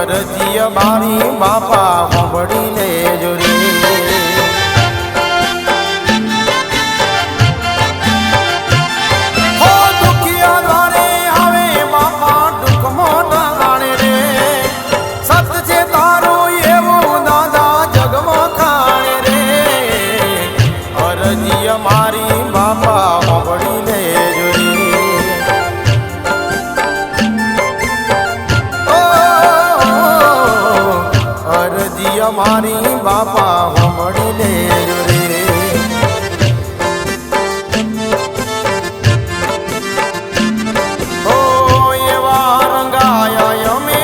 અરજી મારી બાપા સાંભળી લેજો રે. હો દુખિયા દ્વારે આવે બાપા દુઃખમાં ટાણે રે. સત છે તારું એવું દાદા જગમાં ખાણે રે. અરજી મારી બાપા સાંભળી લેજો રે. મારી બાપા સાંભળી લેજો રે. ઓ એવા રંગાયા અમે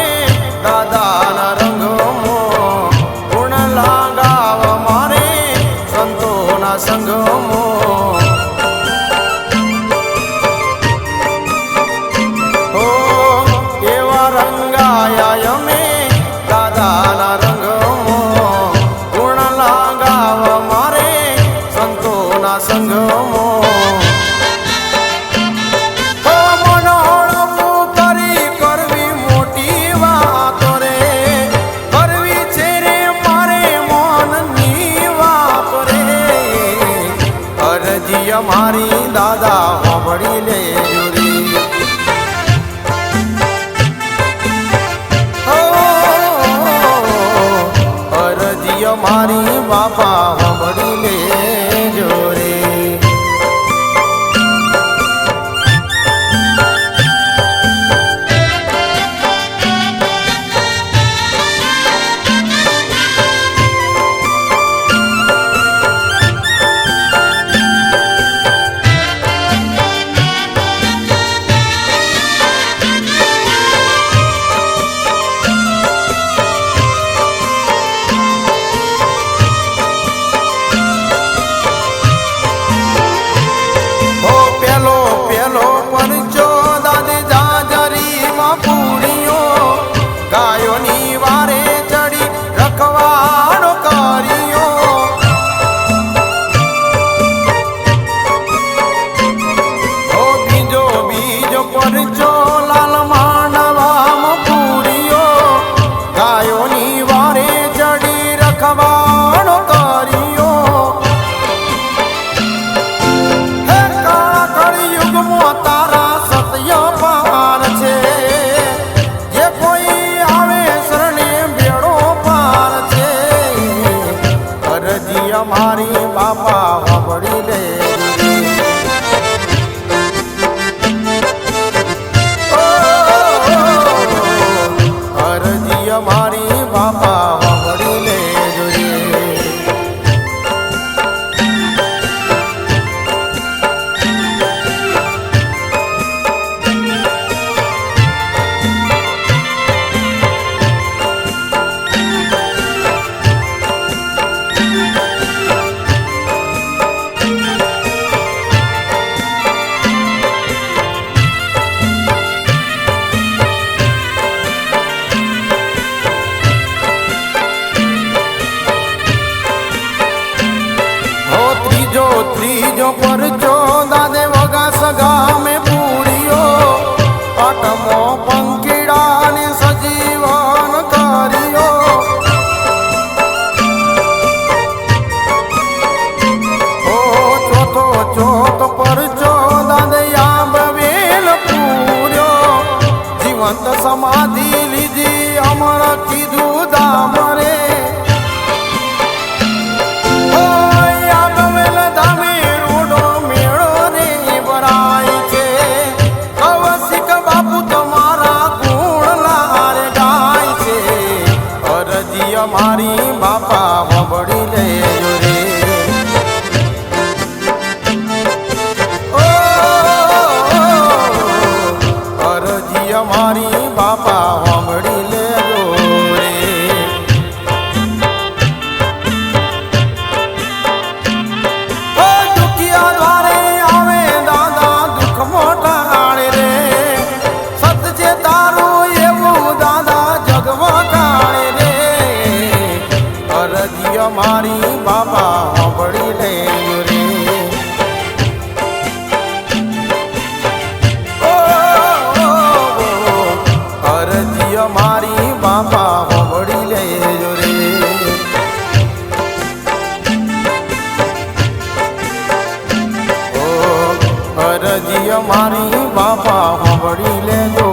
દાદાના રંગમાં, ગુણ લાગાવ મારે સંતોના સંગમાં. ઓ એવા રંગાયા અમે દાદાના સંગમો. ઓ મનોળવું કરી કરવી મોટી વાતો રે. કરવી છે રે મારે મનની વાતો રે. અરજી મારી દાદા સાંભળી લેજો રે. અરજી મારી બાપા સાંભળી લેજો રે. ગાયોની વારે ચડી રખવાડો કર્યો. ઓ બીજો બીજો પરચો લાલ માંડવામાં પૂર્યો. ગાયોની વારે ચડી રખવાડો કર્યો. હે કાળા કળિયુગમાં તારા સત્ય પાર છે. મારી બાપા સાંભળી લેજો. અરજી મારી બાપા સાંભળી લેજો રે. ત્રીજો પરચો દાદે વગા સગા મેં પૂર્યો. પાટમો પંખીડાને સજીવન કર્યો. ઓ ચોથો પરચો દાદે આંબવેલ પૂર્યો. જીવંત સમાધિ લીધી અમર કીધું દામ રે. મારી બાપા સાંભળી લેજો રે. ઓ અરજી મારી બાપા સાંભળી લેજો રે. ઓ દુખિયા દ્વારે આવે દાદા દુઃખ મોટા આણે રે. સત છે તારું એવું દાદા જગમાં કાણે રે. બાપા હોબળી લેજો રે. ઓ અરજી અમારી બાપા હોબળી લેજો